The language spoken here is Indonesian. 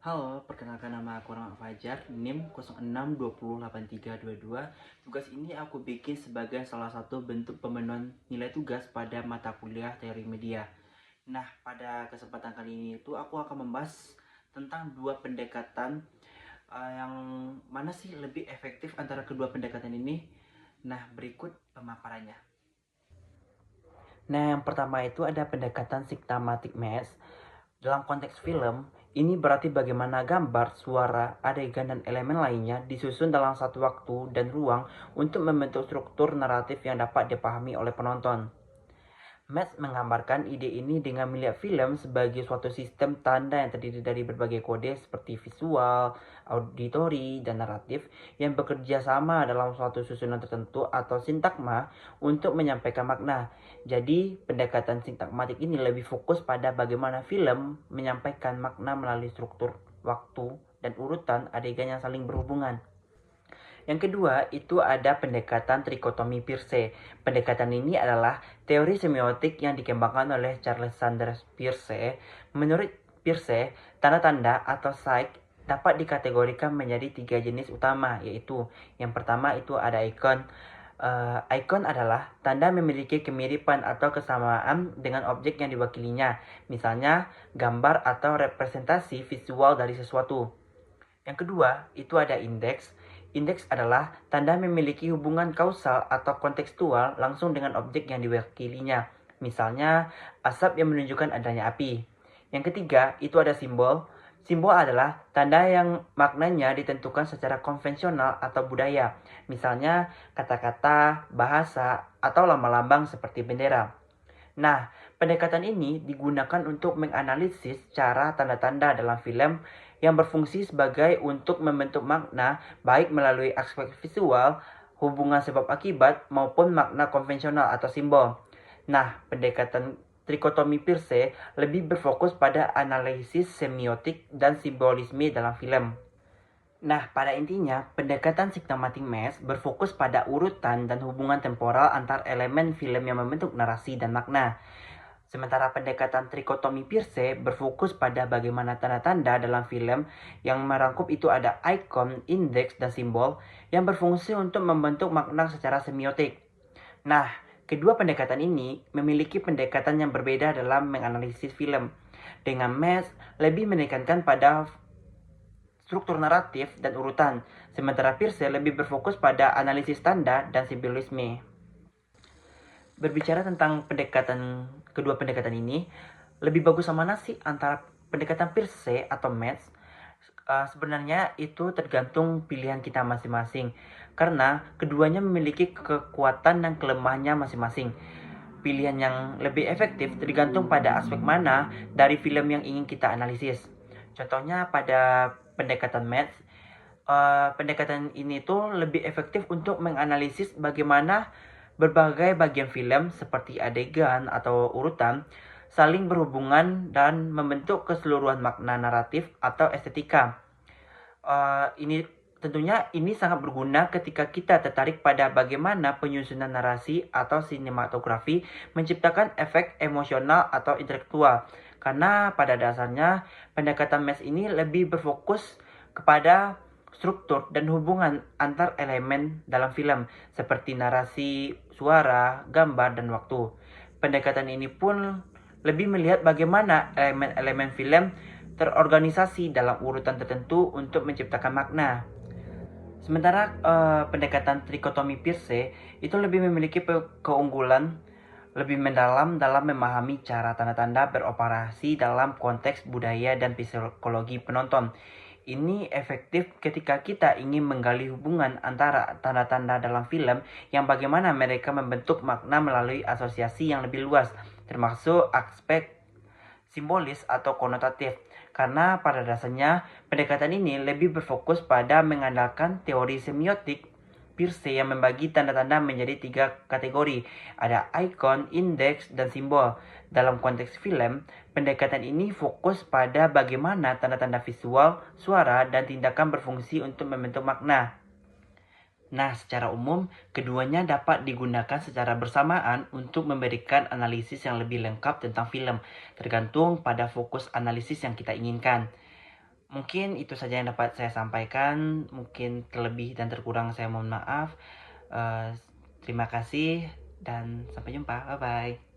Halo, perkenalkan nama aku Rahmat Fajar, NIM 06208322. Tugas ini aku bikin sebagai salah satu bentuk pemenuhan nilai tugas pada mata kuliah teori media. Nah, pada kesempatan kali ini itu aku akan membahas tentang dua pendekatan yang mana sih lebih efektif antara kedua pendekatan ini. Nah, berikut pemaparannya. Nah, yang pertama itu ada pendekatan systematic math. Dalam konteks film, ini berarti bagaimana gambar, suara, adegan, dan elemen lainnya disusun dalam satu waktu dan ruang untuk membentuk struktur naratif yang dapat dipahami oleh penonton. Metz menggambarkan ide ini dengan melihat film sebagai suatu sistem tanda yang terdiri dari berbagai kode seperti visual, auditori, dan naratif yang bekerja sama dalam suatu susunan tertentu atau sintagma untuk menyampaikan makna. Jadi, pendekatan sintagmatik ini lebih fokus pada bagaimana film menyampaikan makna melalui struktur waktu dan urutan adegan yang saling berhubungan. Yang kedua, itu ada pendekatan trikotomi Peirce. Pendekatan ini adalah teori semiotik yang dikembangkan oleh Charles Sanders Peirce. Menurut Peirce, tanda-tanda atau sign dapat dikategorikan menjadi tiga jenis utama, yaitu yang pertama itu ada icon. Icon adalah tanda memiliki kemiripan atau kesamaan dengan objek yang diwakilinya, misalnya gambar atau representasi visual dari sesuatu. Yang kedua, itu ada indeks. Indeks adalah tanda memiliki hubungan kausal atau kontekstual langsung dengan objek yang diwakilinya. Misalnya, asap yang menunjukkan adanya api. Yang ketiga, itu ada simbol. Simbol adalah tanda yang maknanya ditentukan secara konvensional atau budaya. Misalnya, kata-kata, bahasa, atau lambang-lambang seperti bendera. Nah, pendekatan ini digunakan untuk menganalisis cara tanda-tanda dalam film yang berfungsi sebagai untuk membentuk makna baik melalui aspek visual, hubungan sebab akibat, maupun makna konvensional atau simbol. Nah, pendekatan trikotomi Peirce lebih berfokus pada analisis semiotik dan simbolisme dalam film. Nah, pada intinya, pendekatan systematic math berfokus pada urutan dan hubungan temporal antar elemen film yang membentuk narasi dan makna. Sementara pendekatan trikotomi Peirce berfokus pada bagaimana tanda-tanda dalam film yang merangkup itu ada icon, indeks, dan simbol yang berfungsi untuk membentuk makna secara semiotik. Nah, kedua pendekatan ini memiliki pendekatan yang berbeda dalam menganalisis film. Dengan math lebih menekankan pada struktur naratif dan urutan, sementara Peirce lebih berfokus pada analisis tanda dan simbolisme. Berbicara tentang kedua pendekatan ini, lebih bagus sama mana sih antara pendekatan Peirce atau Metz? Sebenarnya itu tergantung pilihan kita masing-masing, karena keduanya memiliki kekuatan dan kelemahannya masing-masing. Pilihan yang lebih efektif tergantung pada aspek mana dari film yang ingin kita analisis. Contohnya pada pendekatan Metz, pendekatan ini tuh lebih efektif untuk menganalisis bagaimana berbagai bagian film seperti adegan atau urutan saling berhubungan dan membentuk keseluruhan makna naratif atau estetika. Ini tentunya ini sangat berguna ketika kita tertarik pada bagaimana penyusunan narasi atau sinematografi menciptakan efek emosional atau intelektual. Karena pada dasarnya pendekatan Metz ini lebih berfokus kepada struktur dan hubungan antar elemen dalam film seperti narasi, suara, gambar, dan waktu. Pendekatan ini pun lebih melihat bagaimana elemen-elemen film terorganisasi dalam urutan tertentu untuk menciptakan makna. Sementara pendekatan trikotomi Peirce itu lebih memiliki keunggulan lebih mendalam dalam memahami cara tanda-tanda beroperasi dalam konteks budaya dan psikologi penonton. Ini efektif ketika kita ingin menggali hubungan antara tanda-tanda dalam film yang bagaimana mereka membentuk makna melalui asosiasi yang lebih luas, termasuk aspek simbolis atau konotatif. Karena pada dasarnya pendekatan ini lebih berfokus pada mengandalkan teori semiotik Peirce yang membagi tanda-tanda menjadi tiga kategori. Ada icon, indeks, dan simbol. Dalam konteks film, pendekatan ini fokus pada bagaimana tanda-tanda visual, suara, dan tindakan berfungsi untuk membentuk makna. Nah, secara umum, keduanya dapat digunakan secara bersamaan untuk memberikan analisis yang lebih lengkap tentang film, tergantung pada fokus analisis yang kita inginkan. Mungkin itu saja yang dapat saya sampaikan. Mungkin terlebih dan terkurang saya mohon maaf. Terima kasih dan sampai jumpa. Bye-bye.